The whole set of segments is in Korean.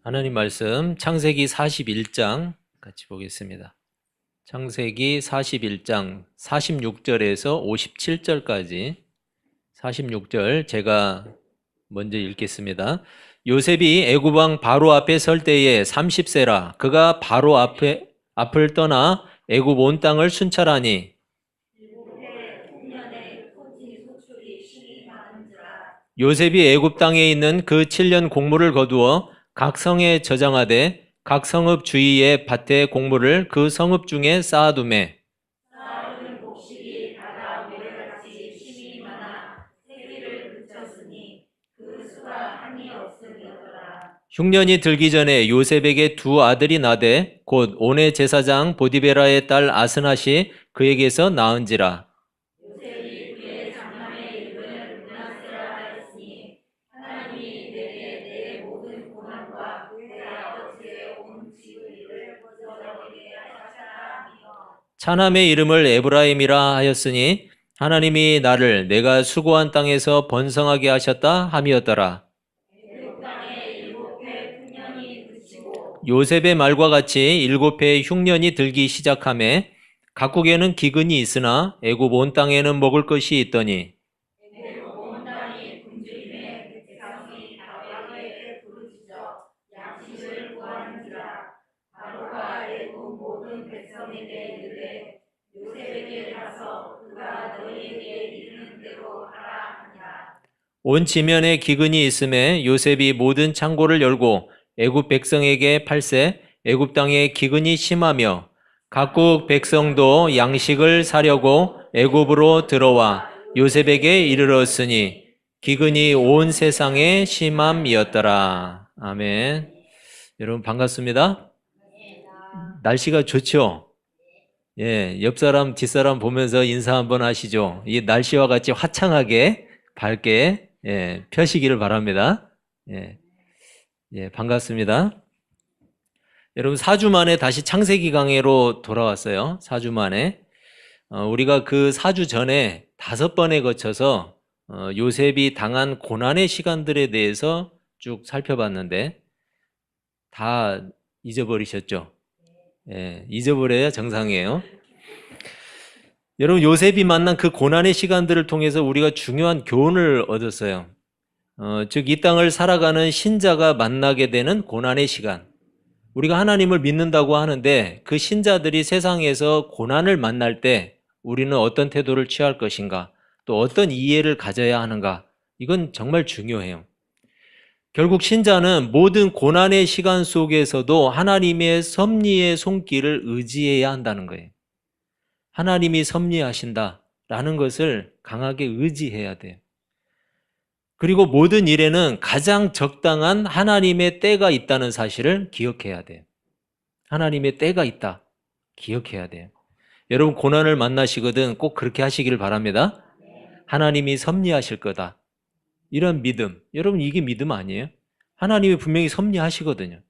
하나님 말씀 창세기 41장 같이 보겠습니다. 창세기 41장 46절에서 57절까지 46절 제가 먼저 읽겠습니다. 요셉이 애굽 왕 바로 앞에 설 때에 30세라 그가 바로 앞을 떠나 애굽 온 땅을 순찰하니 요셉이 애굽 땅에 있는 그 7년 곡물을 거두어 각 성에 저장하되 각 성읍 주위의 밭에 곡물을 그 성읍 중에 쌓아두매 쌓아둔 곡식이 바다 모래같이 힘이 많아 세기를 그쳤으니 그 수가 한이 없으리더라. 흉년이 들기 전에 요셉에게 두 아들이 나되 곧 온의 제사장 보디베라의 딸 아스낫이 그에게서 낳은지라. 요셉이 그의 장남의 이름을 므낫세라 하였으니 하나님이 내게 내 모든 고난과 내 아버지의 온 지으리를 잊어버리게 하셨다 하며 차남의 이름을 에브라임이라 하였으니 하나님이 나를 내가 수고한 땅에서 번성하게 하셨다 함이었더라. 애굽 땅에 7해 흉년이 그치고 요셉의 말과 같이 7해 흉년이 들기 시작하매 각국에는 기근이 있으나 애굽 온 땅에는 먹을 것이 있더니 애굽 온 땅이 굶주림에 백성이 다윗에게 부르짖어 양식을 구하는지라. 바로가 애굽 모든 백성에게 이르되 요셉에게 가서 그가 너희에게 이르는 대로 하라 하니라. 온 지면에 기근이 있음에 요셉이 모든 창고를 열고 애굽 백성에게 팔세 애굽 땅에 기근이 심하며 각국 백성도 양식을 사려고 애굽으로 들어와 요셉에게 이르렀으니 기근이 온 세상에 심함이었더라. 아멘. 여러분 반갑습니다. 날씨가 좋죠? 예, 옆 사람 뒷사람 보면서 인사 한번 하시죠. 이 날씨와 같이 화창하게 밝게 펴시기를 바랍니다. 예, 반갑습니다. 여러분 4주 만에 다시 창세기 강해로 돌아왔어요. 4주 만에. 우리가 그 4주 전에 5번에 거쳐서 요셉이 당한 고난의 시간들에 대해서 쭉 살펴봤는데 다 잊어버리셨죠? 예, 잊어버려야 정상이에요. 여러분 요셉이 만난 그 고난의 시간들을 통해서 우리가 중요한 교훈을 얻었어요. 즉 이 땅을 살아가는 신자가 만나게 되는 고난의 시간. 우리가 하나님을 믿는다고 하는데 그 신자들이 세상에서 고난을 만날 때 우리는 어떤 태도를 취할 것인가, 또 어떤 이해를 가져야 하는가, 이건 정말 중요해요. 결국 신자는 모든 고난의 시간 속에서도 하나님의 섭리의 손길을 의지해야 한다는 거예요. 하나님이 섭리하신다라는 것을 강하게 의지해야 돼요. 그리고 모든 일에는 가장 적당한 하나님의 때가 있다는 사실을 기억해야 돼요. 하나님의 때가 있다. 기억해야 돼요. 여러분 고난을 만나시거든 꼭 그렇게 하시기를 바랍니다. 하나님이 섭리하실 거다. 이런 믿음. 여러분 이게 믿음 아니에요? 하나님이 분명히 섭리하시거든요.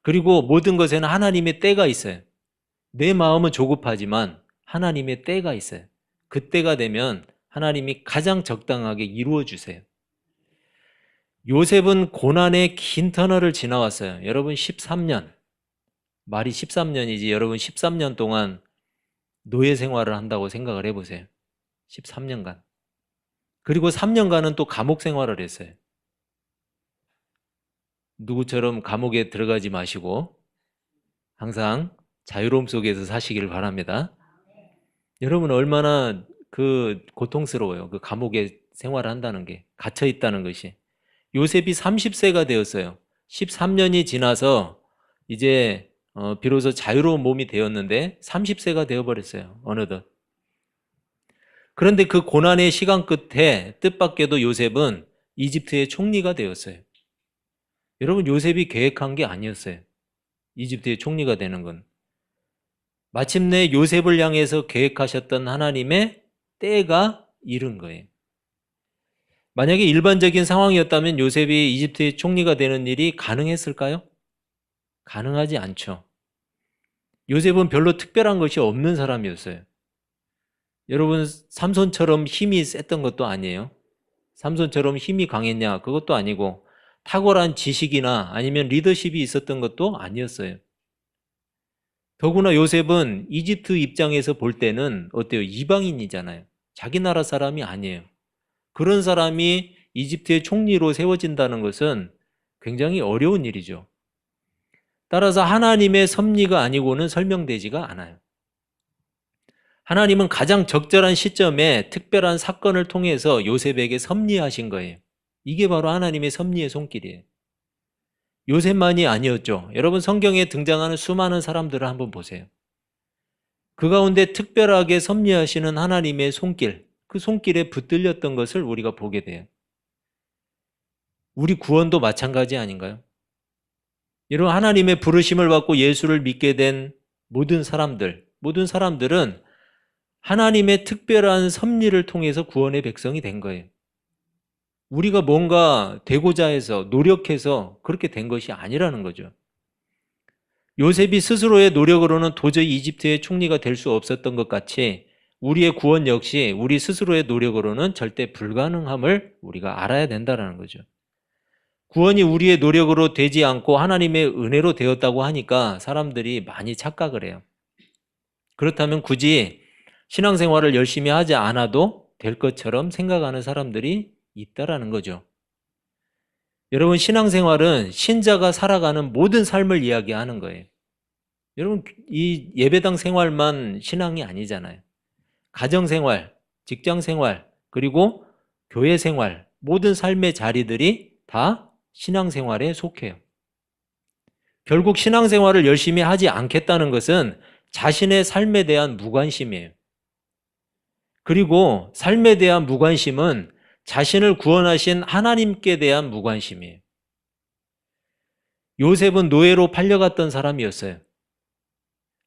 그리고 모든 것에는 하나님의 때가 있어요. 내 마음은 조급하지만 하나님의 때가 있어요. 그 때가 되면 하나님이 가장 적당하게 이루어 주세요. 요셉은 고난의 긴 터널을 지나왔어요. 여러분 13년, 말이 13년이지 여러분 13년 동안 노예 생활을 한다고 생각을 해보세요. 13년간. 그리고 3년간은 또 감옥 생활을 했어요. 누구처럼 감옥에 들어가지 마시고 항상 자유로움 속에서 사시기를 바랍니다. 여러분 얼마나 그 고통스러워요. 그 감옥에 생활을 한다는 게, 갇혀 있다는 것이. 요셉이 30세가 되었어요. 13년이 지나서 이제 비로소 자유로운 몸이 되었는데 30세가 되어버렸어요. 어느덧. 그런데 그 고난의 시간 끝에 뜻밖에도 요셉은 이집트의 총리가 되었어요. 여러분 요셉이 계획한 게 아니었어요. 이집트의 총리가 되는 건. 마침내 요셉을 향해서 계획하셨던 하나님의 때가 이른 거예요. 만약에 일반적인 상황이었다면 요셉이 이집트의 총리가 되는 일이 가능했을까요? 가능하지 않죠. 요셉은 별로 특별한 것이 없는 사람이었어요. 여러분 삼손처럼 힘이 셌던 것도 아니에요. 삼손처럼 힘이 강했냐? 그것도 아니고 탁월한 지식이나 아니면 리더십이 있었던 것도 아니었어요. 더구나 요셉은 이집트 입장에서 볼 때는 어때요? 이방인이잖아요. 자기 나라 사람이 아니에요. 그런 사람이 이집트의 총리로 세워진다는 것은 굉장히 어려운 일이죠. 따라서 하나님의 섭리가 아니고는 설명되지가 않아요. 하나님은 가장 적절한 시점에 특별한 사건을 통해서 요셉에게 섭리하신 거예요. 이게 바로 하나님의 섭리의 손길이에요. 요셉만이 아니었죠. 여러분 성경에 등장하는 수많은 사람들을 한번 보세요. 그 가운데 특별하게 섭리하시는 하나님의 손길, 그 손길에 붙들렸던 것을 우리가 보게 돼요. 우리 구원도 마찬가지 아닌가요? 여러분 하나님의 부르심을 받고 예수를 믿게 된 모든 사람들은 하나님의 특별한 섭리를 통해서 구원의 백성이 된 거예요. 우리가 뭔가 되고자 해서 노력해서 그렇게 된 것이 아니라는 거죠. 요셉이 스스로의 노력으로는 도저히 이집트의 총리가 될 수 없었던 것 같이 우리의 구원 역시 우리 스스로의 노력으로는 절대 불가능함을 우리가 알아야 된다는 거죠. 구원이 우리의 노력으로 되지 않고 하나님의 은혜로 되었다고 하니까 사람들이 많이 착각을 해요. 그렇다면 굳이 신앙생활을 열심히 하지 않아도 될 것처럼 생각하는 사람들이 있다라는 거죠. 여러분 신앙생활은 신자가 살아가는 모든 삶을 이야기하는 거예요. 여러분 이 예배당 생활만 신앙이 아니잖아요. 가정생활, 직장생활, 그리고 교회생활, 모든 삶의 자리들이 다 신앙생활에 속해요. 결국 신앙생활을 열심히 하지 않겠다는 것은 자신의 삶에 대한 무관심이에요. 그리고 삶에 대한 무관심은 자신을 구원하신 하나님께 대한 무관심이에요. 요셉은 노예로 팔려갔던 사람이었어요.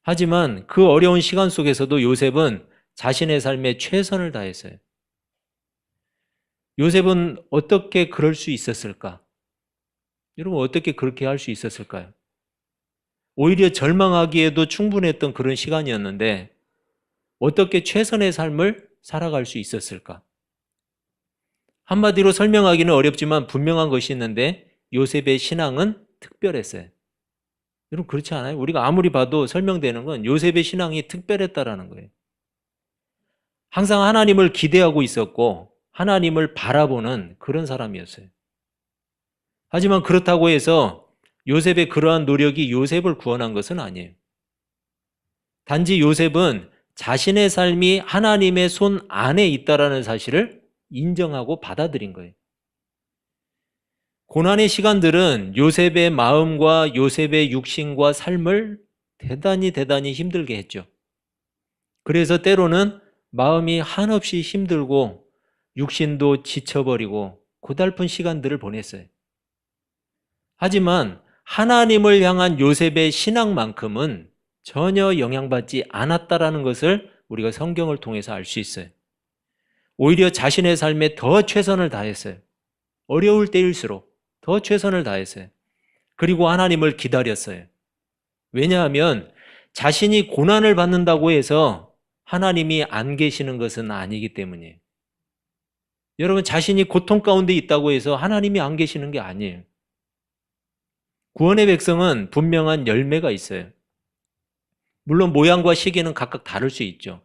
하지만 그 어려운 시간 속에서도 요셉은 자신의 삶에 최선을 다했어요. 요셉은 어떻게 그럴 수 있었을까? 여러분 어떻게 그렇게 할 수 있었을까요? 오히려 절망하기에도 충분했던 그런 시간이었는데 어떻게 최선의 삶을 살아갈 수 있었을까? 한마디로 설명하기는 어렵지만 분명한 것이 있는데 요셉의 신앙은 특별했어요. 여러분 그렇지 않아요? 우리가 아무리 봐도 설명되는 건 요셉의 신앙이 특별했다라는 거예요. 항상 하나님을 기대하고 있었고 하나님을 바라보는 그런 사람이었어요. 하지만 그렇다고 해서 요셉의 그러한 노력이 요셉을 구원한 것은 아니에요. 단지 요셉은 자신의 삶이 하나님의 손 안에 있다라는 사실을 인정하고 받아들인 거예요. 고난의 시간들은 요셉의 마음과 요셉의 육신과 삶을 대단히 힘들게 했죠. 그래서 때로는 마음이 한없이 힘들고 육신도 지쳐버리고 고달픈 시간들을 보냈어요. 하지만 하나님을 향한 요셉의 신앙만큼은 전혀 영향받지 않았다라는 것을 우리가 성경을 통해서 알 수 있어요. 오히려 자신의 삶에 더 최선을 다했어요. 어려울 때일수록 더 최선을 다했어요. 그리고 하나님을 기다렸어요. 왜냐하면 자신이 고난을 받는다고 해서 하나님이 안 계시는 것은 아니기 때문이에요. 여러분 자신이 고통 가운데 있다고 해서 하나님이 안 계시는 게 아니에요. 구원의 백성은 분명한 열매가 있어요. 물론 모양과 시기는 각각 다를 수 있죠.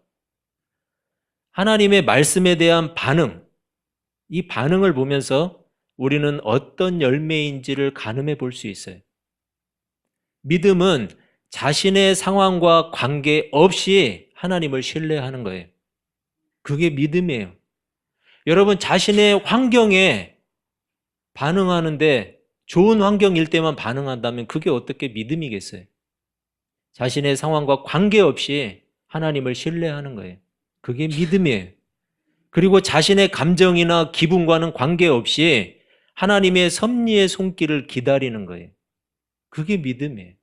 하나님의 말씀에 대한 반응, 이 반응을 보면서 우리는 어떤 열매인지를 가늠해 볼 수 있어요. 믿음은 자신의 상황과 관계없이 하나님을 신뢰하는 거예요. 그게 믿음이에요. 여러분 자신의 환경에 반응하는데 좋은 환경일 때만 반응한다면 그게 어떻게 믿음이겠어요? 자신의 상황과 관계없이 하나님을 신뢰하는 거예요. 그게 믿음이에요. 그리고 자신의 감정이나 기분과는 관계없이 하나님의 섭리의 손길을 기다리는 거예요. 그게 믿음이에요.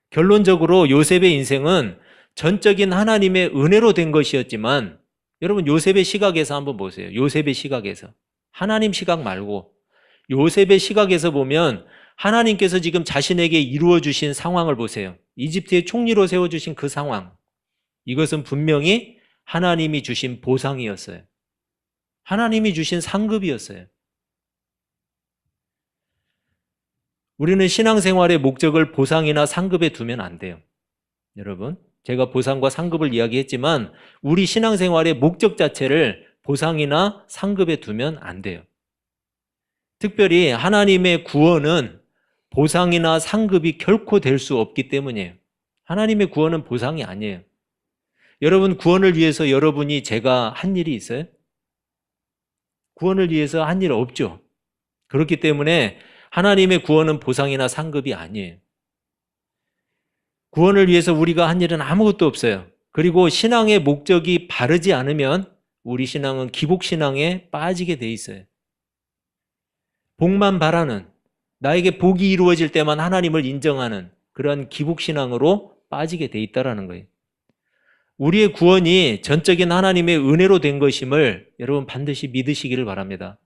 결론적으로 요셉의 인생은 전적인 하나님의 은혜로 된 것이었지만 여러분 요셉의 시각에서 한번 보세요. 요셉의 시각에서. 하나님 시각 말고 요셉의 시각에서 보면 하나님께서 지금 자신에게 이루어 주신 상황을 보세요. 이집트의 총리로 세워주신 그 상황. 이것은 분명히 하나님이 주신 보상이었어요. 하나님이 주신 상급이었어요. 우리는 신앙생활의 목적을 보상이나 상급에 두면 안 돼요. 여러분, 제가 보상과 상급을 이야기했지만 우리 신앙생활의 목적 자체를 보상이나 상급에 두면 안 돼요. 특별히 하나님의 구원은 보상이나 상급이 결코 될 수 없기 때문이에요. 하나님의 구원은 보상이 아니에요. 여러분, 구원을 위해서 여러분이 제가 한 일이 있어요? 구원을 위해서 한 일 없죠. 그렇기 때문에 하나님의 구원은 보상이나 상급이 아니에요. 구원을 위해서 우리가 한 일은 아무것도 없어요. 그리고 신앙의 목적이 바르지 않으면 우리 신앙은 기복신앙에 빠지게 돼 있어요. 복만 바라는, 나에게 복이 이루어질 때만 하나님을 인정하는 그런 기복신앙으로 빠지게 돼 있다는 거예요. 우리의 구원이 전적인 하나님의 은혜로 된 것임을 여러분 반드시 믿으시기를 바랍니다.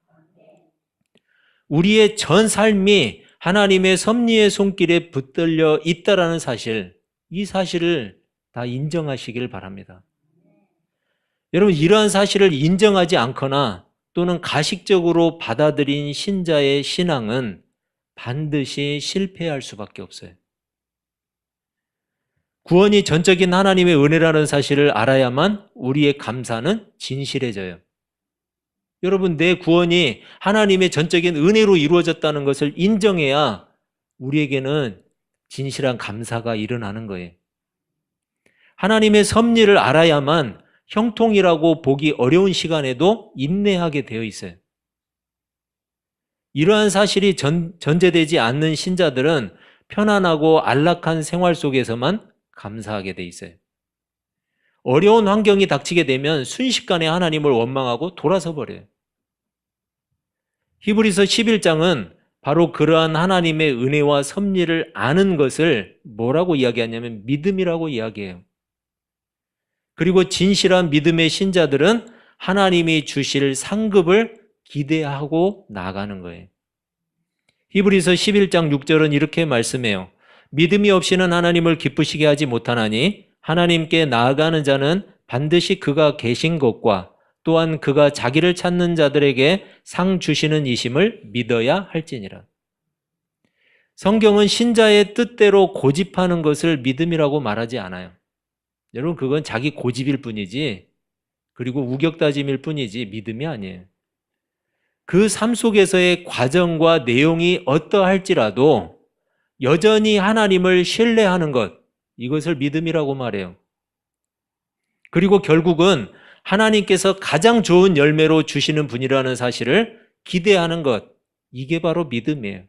우리의 전 삶이 하나님의 섭리의 손길에 붙들려 있다라는 사실, 이 사실을 다 인정하시길 바랍니다. 여러분, 이러한 사실을 인정하지 않거나 또는 가식적으로 받아들인 신자의 신앙은 반드시 실패할 수밖에 없어요. 구원이 전적인 하나님의 은혜라는 사실을 알아야만 우리의 감사는 진실해져요. 여러분, 내 구원이 하나님의 전적인 은혜로 이루어졌다는 것을 인정해야 우리에게는 진실한 감사가 일어나는 거예요. 하나님의 섭리를 알아야만 형통이라고 보기 어려운 시간에도 인내하게 되어 있어요. 이러한 사실이 전제되지 않는 신자들은 편안하고 안락한 생활 속에서만 감사하게 돼 있어요. 어려운 환경이 닥치게 되면 순식간에 하나님을 원망하고 돌아서 버려요. 히브리서 11장은 바로 그러한 하나님의 은혜와 섭리를 아는 것을 뭐라고 이야기하냐면 믿음이라고 이야기해요. 그리고 진실한 믿음의 신자들은 하나님이 주실 상급을 기대하고 나가는 거예요. 히브리서 11장 6절은 이렇게 말씀해요. 믿음이 없이는 하나님을 기쁘시게 하지 못하나니 하나님께 나아가는 자는 반드시 그가 계신 것과 또한 그가 자기를 찾는 자들에게 상 주시는 이심을 믿어야 할지니라. 성경은 신자의 뜻대로 고집하는 것을 믿음이라고 말하지 않아요. 여러분, 그건 자기 고집일 뿐이지, 그리고 우격다짐일 뿐이지 믿음이 아니에요. 그 삶 속에서의 과정과 내용이 어떠할지라도 여전히 하나님을 신뢰하는 것, 이것을 믿음이라고 말해요. 그리고 결국은 하나님께서 가장 좋은 열매로 주시는 분이라는 사실을 기대하는 것, 이게 바로 믿음이에요.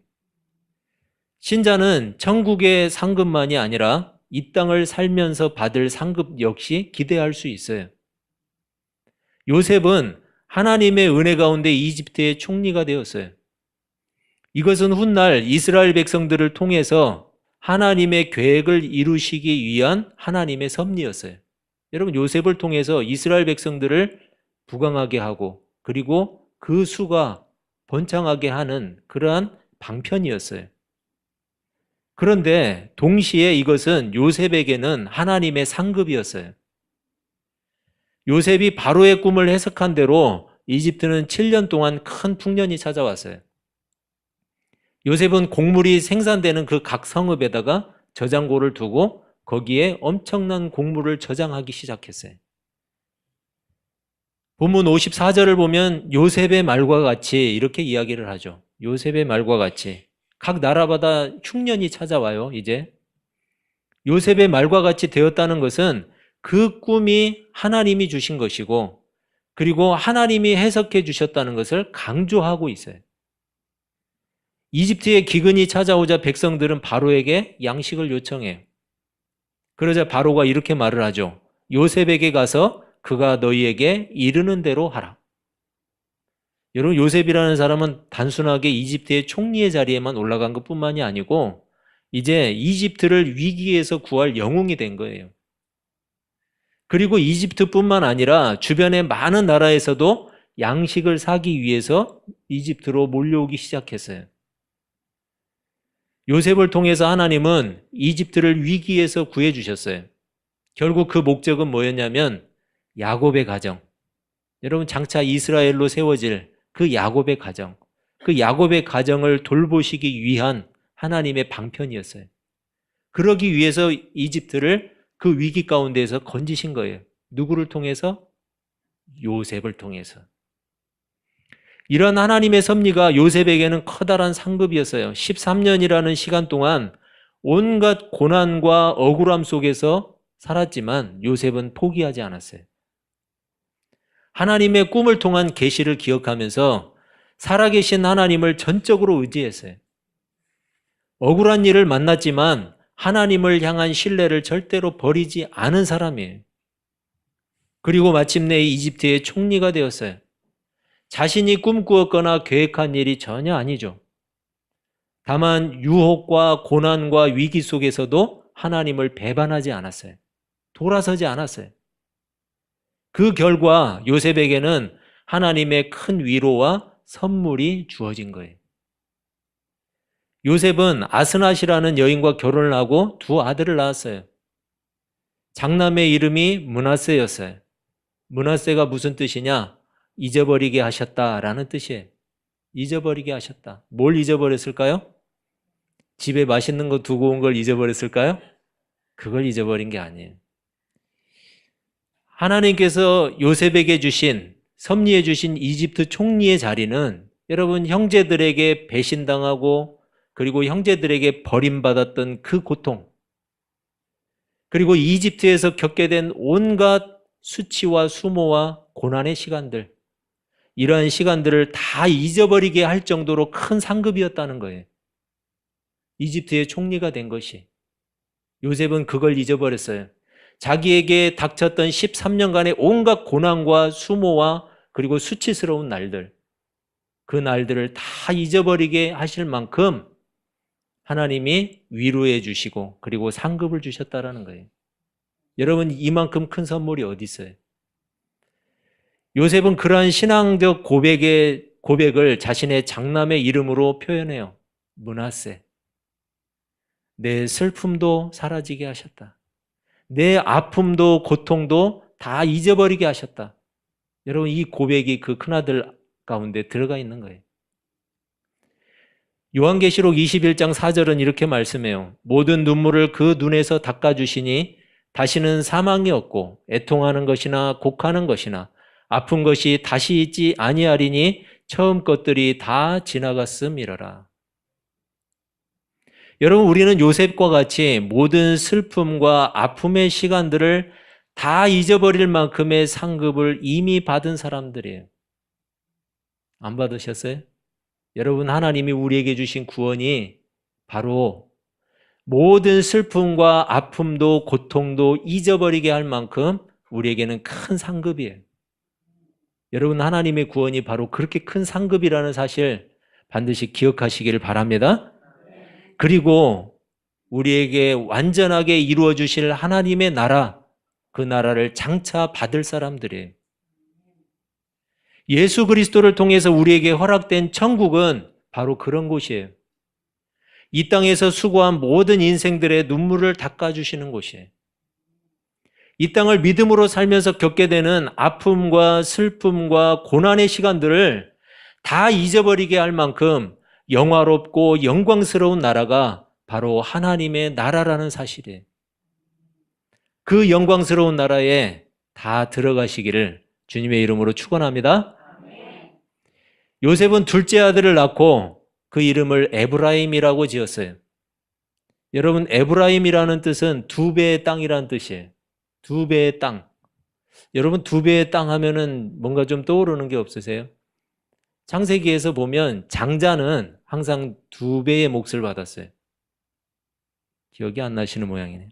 신자는 천국의 상급만이 아니라 이 땅을 살면서 받을 상급 역시 기대할 수 있어요. 요셉은 하나님의 은혜 가운데 이집트의 총리가 되었어요. 이것은 훗날 이스라엘 백성들을 통해서 하나님의 계획을 이루시기 위한 하나님의 섭리였어요. 여러분, 요셉을 통해서 이스라엘 백성들을 부강하게 하고 그리고 그 수가 번창하게 하는 그러한 방편이었어요. 그런데 동시에 이것은 요셉에게는 하나님의 상급이었어요. 요셉이 바로의 꿈을 해석한 대로 이집트는 7년 동안 큰 풍년이 찾아왔어요. 요셉은 곡물이 생산되는 그 각 성읍에다가 저장고를 두고 거기에 엄청난 곡물을 저장하기 시작했어요. 본문 54절을 보면 요셉의 말과 같이 이렇게 이야기를 하죠. 요셉의 말과 같이 각 나라마다 흉년이 찾아와요. 이제 요셉의 말과 같이 되었다는 것은 그 꿈이 하나님이 주신 것이고 그리고 하나님이 해석해 주셨다는 것을 강조하고 있어요. 이집트의 기근이 찾아오자 백성들은 바로에게 양식을 요청해요. 그러자 바로가 이렇게 말을 하죠. 요셉에게 가서 그가 너희에게 이르는 대로 하라. 여러분, 요셉이라는 사람은 단순하게 이집트의 총리의 자리에만 올라간 것뿐만이 아니고 이제 이집트를 위기에서 구할 영웅이 된 거예요. 그리고 이집트뿐만 아니라 주변의 많은 나라에서도 양식을 사기 위해서 이집트로 몰려오기 시작했어요. 요셉을 통해서 하나님은 이집트를 위기에서 구해주셨어요. 결국 그 목적은 뭐였냐면 야곱의 가정, 여러분 장차 이스라엘로 세워질 그 야곱의 가정, 그 야곱의 가정을 돌보시기 위한 하나님의 방편이었어요. 그러기 위해서 이집트를 그 위기 가운데에서 건지신 거예요. 누구를 통해서? 요셉을 통해서. 이런 하나님의 섭리가 요셉에게는 커다란 상급이었어요. 13년이라는 시간 동안 온갖 고난과 억울함 속에서 살았지만 요셉은 포기하지 않았어요. 하나님의 꿈을 통한 계시를 기억하면서 살아계신 하나님을 전적으로 의지했어요. 억울한 일을 만났지만 하나님을 향한 신뢰를 절대로 버리지 않은 사람이에요. 그리고 마침내 이집트의 총리가 되었어요. 자신이 꿈꾸었거나 계획한 일이 전혀 아니죠. 다만 유혹과 고난과 위기 속에서도 하나님을 배반하지 않았어요. 돌아서지 않았어요. 그 결과 요셉에게는 하나님의 큰 위로와 선물이 주어진 거예요. 요셉은 아스낫이라는 여인과 결혼을 하고 두 아들을 낳았어요. 장남의 이름이 므낫세였어요. 므낫세가 무슨 뜻이냐? 잊어버리게 하셨다라는 뜻이에요. 잊어버리게 하셨다. 뭘 잊어버렸을까요? 집에 맛있는 거 두고 온 걸 잊어버렸을까요? 그걸 잊어버린 게 아니에요. 하나님께서 요셉에게 주신, 섭리해 주신 이집트 총리의 자리는 여러분 형제들에게 배신당하고 그리고 형제들에게 버림받았던 그 고통, 그리고 이집트에서 겪게 된 온갖 수치와 수모와 고난의 시간들, 이러한 시간들을 다 잊어버리게 할 정도로 큰 상급이었다는 거예요. 이집트의 총리가 된 것이. 요셉은 그걸 잊어버렸어요. 자기에게 닥쳤던 13년간의 온갖 고난과 수모와 그리고 수치스러운 날들, 그 날들을 다 잊어버리게 하실 만큼 하나님이 위로해 주시고 그리고 상급을 주셨다라는 거예요. 여러분, 이만큼 큰 선물이 어디 있어요? 요셉은 그러한 신앙적 고백을 자신의 장남의 이름으로 표현해요. 므낫세. 내 슬픔도 사라지게 하셨다. 내 아픔도 고통도 다 잊어버리게 하셨다. 여러분, 이 고백이 그 큰아들 가운데 들어가 있는 거예요. 요한계시록 21장 4절은 이렇게 말씀해요. 모든 눈물을 그 눈에서 닦아주시니 다시는 사망이 없고 애통하는 것이나 곡하는 것이나 아픈 것이 다시 있지 아니하리니 처음 것들이 다 지나갔음이러라. 여러분, 우리는 요셉과 같이 모든 슬픔과 아픔의 시간들을 다 잊어버릴 만큼의 상급을 이미 받은 사람들이에요. 안 받으셨어요? 여러분, 하나님이 우리에게 주신 구원이 바로 모든 슬픔과 아픔도 고통도 잊어버리게 할 만큼 우리에게는 큰 상급이에요. 여러분, 하나님의 구원이 바로 그렇게 큰 상급이라는 사실 반드시 기억하시기를 바랍니다. 그리고 우리에게 완전하게 이루어 주실 하나님의 나라, 그 나라를 장차 받을 사람들이에요. 예수 그리스도를 통해서 우리에게 허락된 천국은 바로 그런 곳이에요. 이 땅에서 수고한 모든 인생들의 눈물을 닦아주시는 곳이에요. 이 땅을 믿음으로 살면서 겪게 되는 아픔과 슬픔과 고난의 시간들을 다 잊어버리게 할 만큼 영화롭고 영광스러운 나라가 바로 하나님의 나라라는 사실이에요. 그 영광스러운 나라에 다 들어가시기를 주님의 이름으로 축원합니다. 요셉은 둘째 아들을 낳고 그 이름을 에브라임이라고 지었어요. 여러분, 에브라임이라는 뜻은 두 배의 땅이라는 뜻이에요. 두 배의 땅. 여러분, 두 배의 땅 하면은 뭔가 좀 떠오르는 게 없으세요? 창세기에서 보면 장자는 항상 두 배의 몫을 받았어요. 기억이 안 나시는 모양이네요.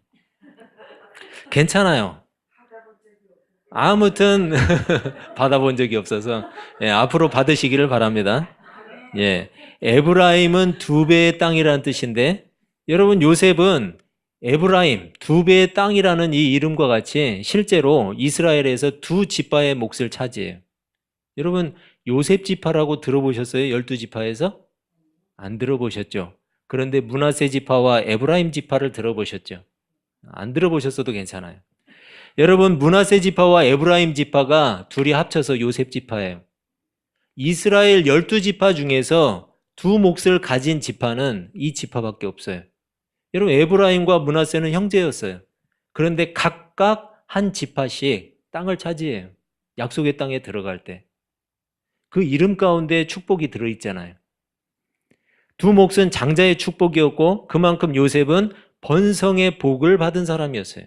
괜찮아요. 아무튼 받아본 적이 없어서 앞으로 받으시기를 바랍니다. 에브라임은 두 배의 땅이라는 뜻인데, 여러분, 요셉은 에브라임, 두 배의 땅이라는 이 이름과 같이 실제로 이스라엘에서 두 지파의 몫을 차지해요. 여러분, 요셉 지파라고 들어보셨어요? 12지파에서? 안 들어보셨죠? 그런데 므낫세 지파와 에브라임 지파를 들어보셨죠? 안 들어보셨어도 괜찮아요. 여러분, 므낫세 지파와 에브라임 지파가 둘이 합쳐서 요셉 지파예요. 이스라엘 12지파 중에서 두 몫을 가진 지파는 이 지파밖에 없어요. 여러분, 에브라임과 므낫세는 형제였어요. 그런데 각각 한 지파씩 땅을 차지해요. 약속의 땅에 들어갈 때. 그 이름 가운데 축복이 들어있잖아요. 두 몫은 장자의 축복이었고 그만큼 요셉은 번성의 복을 받은 사람이었어요.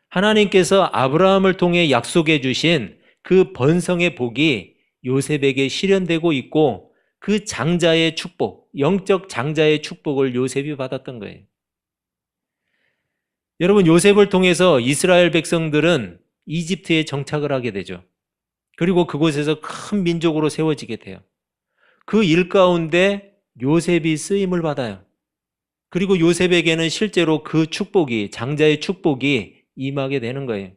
하나님께서 아브라함을 통해 약속해 주신 그 번성의 복이 요셉에게 실현되고 있고 그 장자의 축복, 영적 장자의 축복을 요셉이 받았던 거예요. 여러분, 요셉을 통해서 이스라엘 백성들은 이집트에 정착을 하게 되죠. 그리고 그곳에서 큰 민족으로 세워지게 돼요. 그 일 가운데 요셉이 쓰임을 받아요. 그리고 요셉에게는 실제로 그 축복이, 장자의 축복이 임하게 되는 거예요.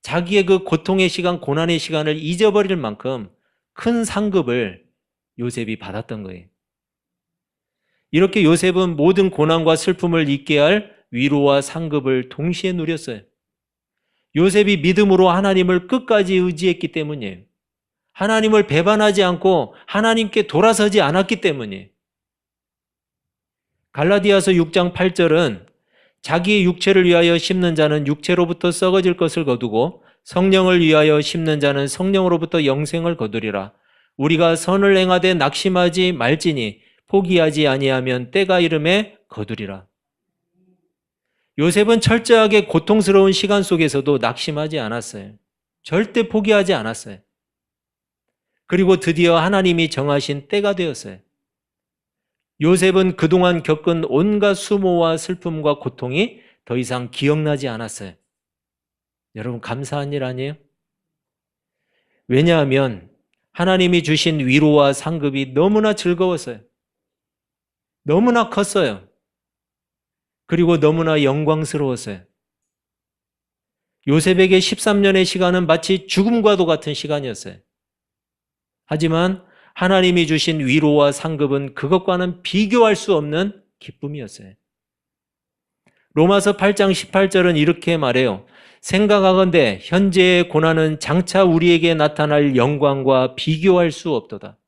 자기의 그 고통의 시간, 고난의 시간을 잊어버릴 만큼 큰 상급을 요셉이 받았던 거예요. 이렇게 요셉은 모든 고난과 슬픔을 잊게 할 위로와 상급을 동시에 누렸어요. 요셉이 믿음으로 하나님을 끝까지 의지했기 때문이에요. 하나님을 배반하지 않고 하나님께 돌아서지 않았기 때문이에요. 갈라디아서 6장 8절은 자기의 육체를 위하여 심는 자는 육체로부터 썩어질 것을 거두고 성령을 위하여 심는 자는 성령으로부터 영생을 거두리라. 우리가 선을 행하되 낙심하지 말지니 포기하지 아니하면 때가 이름에 거두리라. 요셉은 철저하게 고통스러운 시간 속에서도 낙심하지 않았어요. 절대 포기하지 않았어요. 그리고 드디어 하나님이 정하신 때가 되었어요. 요셉은 그동안 겪은 온갖 수모와 슬픔과 고통이 더 이상 기억나지 않았어요. 여러분, 감사한 일 아니에요? 왜냐하면 하나님이 주신 위로와 상급이 너무나 즐거웠어요. 너무나 컸어요. 그리고 너무나 영광스러웠어요. 요셉에게 13년의 시간은 마치 죽음과도 같은 시간이었어요. 하지만 하나님이 주신 위로와 상급은 그것과는 비교할 수 없는 기쁨이었어요. 로마서 8장 18절은 이렇게 말해요. 생각하건대 현재의 고난은 장차 우리에게 나타날 영광과 비교할 수 없도다.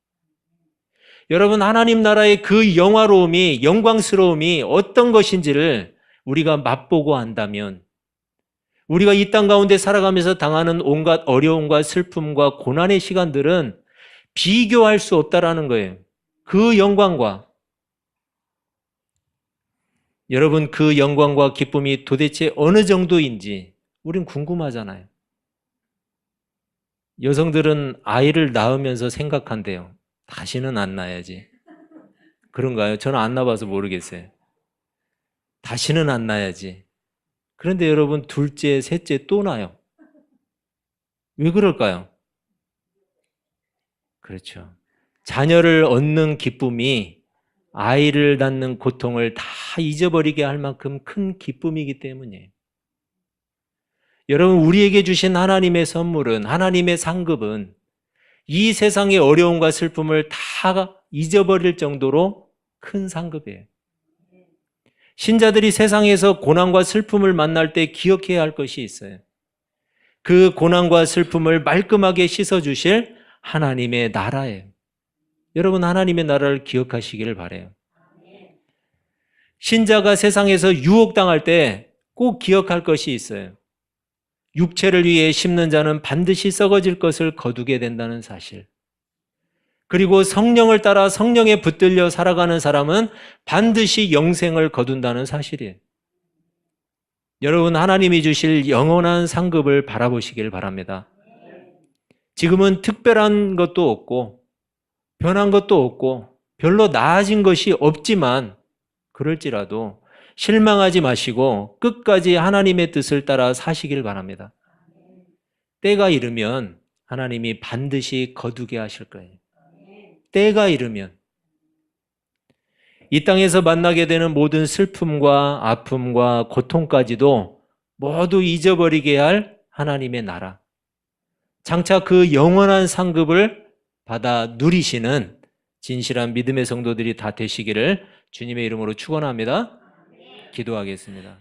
여러분, 하나님 나라의 그 영화로움이, 영광스러움이 어떤 것인지를 우리가 맛보고 안다면 우리가 이 땅 가운데 살아가면서 당하는 온갖 어려움과 슬픔과 고난의 시간들은 비교할 수 없다라는 거예요. 그 영광과. 여러분, 그 영광과 기쁨이 도대체 어느 정도인지 우린 궁금하잖아요. 여성들은 아이를 낳으면서 생각한대요. 다시는 안 낳아야지. 그런가요? 저는 안 낳아봐서 모르겠어요. 다시는 안 낳아야지. 그런데 여러분, 둘째, 셋째 또 낳아요. 왜 그럴까요? 그렇죠. 자녀를 얻는 기쁨이 아이를 낳는 고통을 다 잊어버리게 할 만큼 큰 기쁨이기 때문이에요. 여러분, 우리에게 주신 하나님의 선물은, 하나님의 상급은 이 세상의 어려움과 슬픔을 다 잊어버릴 정도로 큰 상급이에요. 신자들이 세상에서 고난과 슬픔을 만날 때 기억해야 할 것이 있어요. 그 고난과 슬픔을 말끔하게 씻어주실 하나님의 나라예요. 여러분, 하나님의 나라를 기억하시기를 바라요. 신자가 세상에서 유혹당할 때 꼭 기억할 것이 있어요. 육체를 위해 심는 자는 반드시 썩어질 것을 거두게 된다는 사실. 그리고 성령을 따라 성령에 붙들려 살아가는 사람은 반드시 영생을 거둔다는 사실이에요. 여러분, 하나님이 주실 영원한 상급을 바라보시길 바랍니다. 지금은 특별한 것도 없고 변한 것도 없고 별로 나아진 것이 없지만 그럴지라도 실망하지 마시고 끝까지 하나님의 뜻을 따라 사시길 바랍니다. 때가 이르면 하나님이 반드시 거두게 하실 거예요. 때가 이르면 이 땅에서 만나게 되는 모든 슬픔과 아픔과 고통까지도 모두 잊어버리게 할 하나님의 나라. 장차 그 영원한 상급을 받아 누리시는 진실한 믿음의 성도들이 다 되시기를 주님의 이름으로 축원합니다. 기도하겠습니다.